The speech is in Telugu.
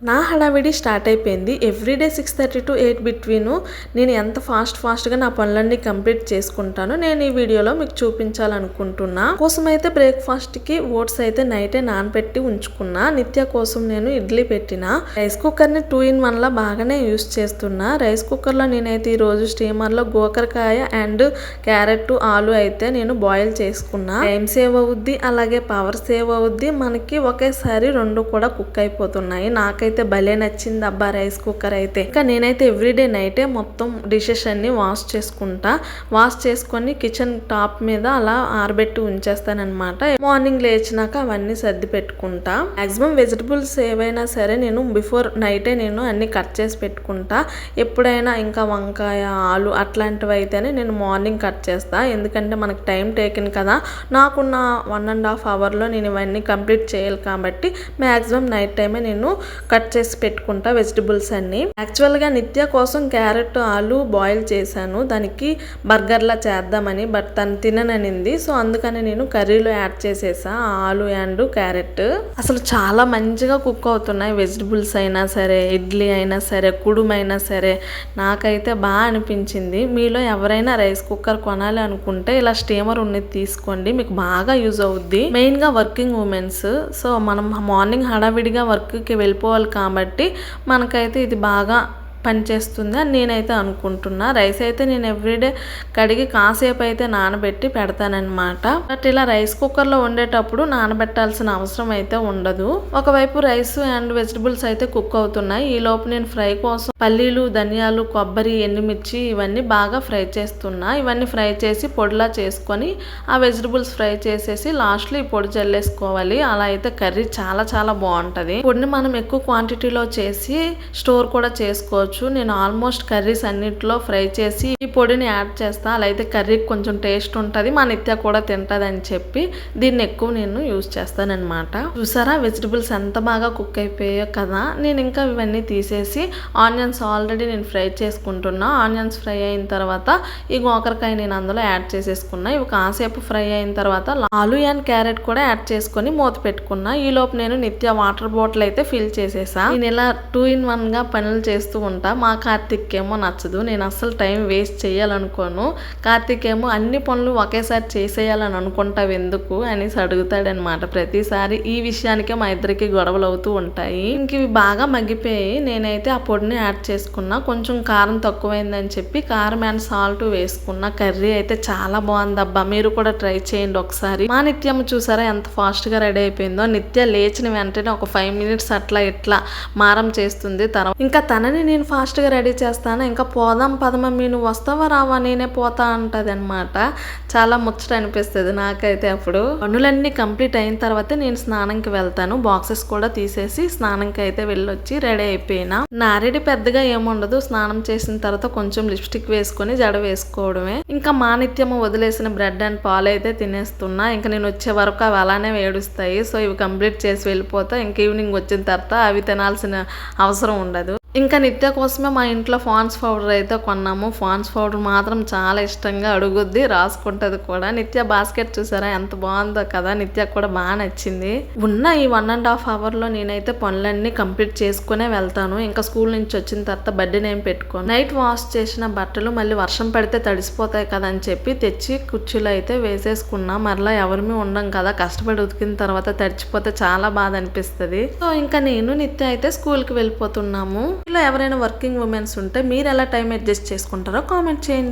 నా హడావిడి స్టార్ట్ అయిపోయింది. ఎవ్రీడే 6:30 to 8 బిట్వీను నేను ఎంత ఫాస్ట్గా నా పనులన్నీ కంప్లీట్ చేసుకుంటాను నేను ఈ వీడియోలో మీకు చూపించాలనుకుంటున్నా. కోసమైతే బ్రేక్ఫాస్ట్కి ఓట్స్ అయితే నైటే నానబెట్టి ఉంచుకున్నా. నిత్య కోసం నేను ఇడ్లీ పెట్టిన. రైస్ కుక్కర్ని 2-in-1 లా బాగానే యూస్ చేస్తున్నా. రైస్ కుక్కర్లో నేనైతే ఈరోజు స్టీమర్లో గోకరకాయ అండ్ క్యారెట్ ఆలు అయితే నేను బాయిల్ చేసుకున్నా. టైం సేవ్ అవుద్ది, అలాగే పవర్ సేవ్ అవుద్ది. మనకి ఒకేసారి రెండు కూడా కుక్ అయిపోతున్నాయి. నాకైతే భలే నచ్చింది అబ్బా రైస్ కుక్కర్ అయితే. ఇంకా నేనైతే ఎవ్రీడే నైటే మొత్తం డిషెస్ అన్ని వాష్ చేసుకుంటా. వాష్ చేసుకొని కిచెన్ టాప్ మీద అలా ఆరబెట్టి ఉంచేస్తానన్నమాట. మార్నింగ్ లేచినాక అవన్నీ సర్ది పెట్టుకుంటా. మాక్సిమం వెజిటబుల్స్ ఏవైనా సరే నేను బిఫోర్ నైటే నేను అన్ని కట్ చేసి పెట్టుకుంటా. ఎప్పుడైనా ఇంకా వంకాయ ఆలు అట్లాంటివి అయితేనే నేను మార్నింగ్ కట్ చేస్తా. ఎందుకంటే మనకు టైం టేకిన్ కదా. నాకున్న 1.5 అవర్లో నేను ఇవన్నీ కంప్లీట్ చేయాలి కాబట్టి మాక్సిమం నైట్ టైమే నేను కట్ చేసి పెట్టుకుంటా వెజిటబుల్స్ అన్ని. యాక్చువల్గా నిత్య కోసం క్యారెట్ ఆలు బాయిల్ చేశాను. దానికి బర్గర్లా చేద్దామని, బట్ తను తినననింది. సో అందుకని నేను కర్రీలో యాడ్ చేసేసా ఆలు అండ్ క్యారెట్. అసలు చాలా మంచిగా కుక్ అవుతున్నాయి. వెజిటబుల్స్ అయినా సరే, ఇడ్లీ అయినా సరే, కుడుమైనా సరే నాకైతే బాగా అనిపించింది. మీలో ఎవరైనా రైస్ కుక్కర్ కొనాలి అనుకుంటే ఇలా స్టీమర్ ఉన్నది తీసుకోండి, మీకు బాగా యూజ్ అవుద్ది. మెయిన్గా వర్కింగ్ ఉమెన్స్. సో మనం మార్నింగ్ హడావిడిగా వర్క్కి వెళ్ళిపోవాలి కాబట్టి మనకైతే ఇది బాగా పనిచేస్తుంది అని నేనైతే అనుకుంటున్నా. రైస్ అయితే నేను ఎవ్రీడే కడిగి కాసేపు అయితే నానబెట్టి పెడతానన్నమాట. బట్ ఇలా రైస్ కుక్కర్లో వండేటప్పుడు నానబెట్టాల్సిన అవసరం అయితే ఉండదు. ఒకవైపు రైస్ అండ్ వెజిటబుల్స్ అయితే కుక్ అవుతున్నాయి. ఈ లోపు నేను ఫ్రై కోసం పల్లీలు, ధనియాలు, కొబ్బరి, ఎండుమిర్చి ఇవన్నీ బాగా ఫ్రై చేస్తున్నా. ఇవన్నీ ఫ్రై చేసి పొడిలా చేసుకొని ఆ వెజిటబుల్స్ ఫ్రై చేసేసి లాస్ట్లో ఈ పొడి చల్లేసుకోవాలి. అలా అయితే కర్రీ చాలా చాలా బాగుంటుంది. పొడిని మనం ఎక్కువ క్వాంటిటీలో చేసి స్టోర్ కూడా చేసుకోవచ్చు. నేను ఆల్మోస్ట్ కర్రీస్ అన్నిట్లో ఫ్రై చేసి ఈ పొడిని యాడ్ చేస్తా. అలా అయితే కర్రీకి కొంచెం టేస్ట్ ఉంటుంది, మా నిత్య కూడా తింటుంది అని చెప్పి దీన్ని ఎక్కువ నేను యూజ్ చేస్తానన్నమాట. చూసారా వెజిటబుల్స్ ఎంత బాగా కుక్ అయిపోయాయో కదా. నేను ఇంకా ఇవన్నీ తీసేసి ఆనియన్స్ ఆల్రెడీ నేను ఫ్రై చేసుకుంటున్నా. ఆనియన్స్ ఫ్రై అయిన తర్వాత ఈ గోకరకాయ నేను అందులో యాడ్ చేసేసుకున్నా. ఇవి కాసేపు ఫ్రై అయిన తర్వాత ఆలు అండ్ క్యారెట్ కూడా యాడ్ చేసుకొని మూత పెట్టుకున్నా. ఈ లోపు నేను నిత్య వాటర్ బాటిల్ అయితే ఫిల్ చేసేసా. నేను ఇలా 2-in-1 గా పనులు చేస్తూ ఉంటా. మా కార్తిక్ ఏమో నచ్చదు, నేను అస్సలు టైం వేస్ట్ చేయాలనుకోను. కార్తిక్ ఏమో అన్ని పనులు ఒకేసారి చేసేయాలని అనుకుంటావు ఎందుకు అనేసి అడుగుతాడనమాట ప్రతిసారి. ఈ విషయానికే మా ఇద్దరికి గొడవలు అవుతూ ఉంటాయి. ఇంక ఇవి బాగా మగ్గిపోయి నేనైతే ఆ పొడిని యాడ్ చేసుకున్నా. కొంచెం కారం తక్కువైందని చెప్పి కారం అండ్ సాల్ట్ వేసుకున్నా. కర్రీ అయితే చాలా బాగుందబ్బా, మీరు కూడా ట్రై చేయండి ఒకసారి. మా నిత్యమ్మ చూసారా ఎంత ఫాస్ట్ గా రెడీ అయిపోయిందో. నిత్య లేచిన వెంటనే ఒక 5 minutes అట్లా ఇట్లా మారం చేస్తుంది. తర్వాత ఇంకా తనని నేను ఫాస్ట్గా రెడీ చేస్తాను. ఇంకా పోదాం పదమమ్మీ, నువ్వు వస్తావా రావా, నేనే పోతా అంటది అనమాట. చాలా ముచ్చట అనిపిస్తుంది నాకైతే. అప్పుడు పనులన్నీ కంప్లీట్ అయిన తర్వాత నేను స్నానంకి వెళ్తాను. బాక్సెస్ కూడా తీసేసి స్నానంకి అయితే వెళ్ళొచ్చి రెడీ అయిపోయినా. నా రెడీ పెద్దగా ఏముండదు. స్నానం చేసిన తర్వాత కొంచెం లిప్స్టిక్ వేసుకొని జడ వేసుకోవడమే. ఇంకా మా నిత్యము వదిలేసిన బ్రెడ్ అండ్ పాలు అయితే తినేస్తున్నా. ఇంకా నేను వచ్చే వరకు అవి అలానే వేడుస్తాయి. సో ఇవి కంప్లీట్ చేసి వెళ్ళిపోతా. ఇంక ఈవినింగ్ వచ్చిన తర్వాత అవి తినాల్సిన అవసరం ఉండదు. ఇంకా నిత్య కోసమే మా ఇంట్లో ఫాన్స్ పౌడర్ అయితే కొన్నాము. ఫాన్స్ పౌడర్ మాత్రం చాలా ఇష్టంగా అడుగుద్ది, రాసుకుంటది కూడా. నిత్య బాస్కెట్ చూసారా ఎంత బాగుందో కదా. నిత్య కూడా బాగా నచ్చింది. ఉన్న ఈ 1.5 అవర్లో నేనైతే పనులన్నీ కంప్లీట్ చేసుకునే వెళ్తాను. ఇంకా స్కూల్ నుంచి వచ్చిన తర్వాత బర్త్డే నేమ్ పెట్టుకోను. నైట్ వాష్ చేసిన బట్టలు మళ్ళీ వర్షం పడితే తడిసిపోతాయి కదా అని చెప్పి తెచ్చి కుర్చీలో అయితే వేసేసుకున్నా. మరలా ఎవరిమీ ఉండం కదా, కష్టపడి ఉతికిన తర్వాత తడిచిపోతే చాలా బాధ అనిపిస్తుంది. సో ఇంకా నేను నిత్య అయితే స్కూల్కి వెళ్ళిపోతున్నాము. ఇలా ఎవరైనా వర్కింగ్ ఉమెన్స్ ఉంటే మీరు ఎలా టైం అడ్జస్ట్ చేసుకుంటారో కామెంట్ చేయండి.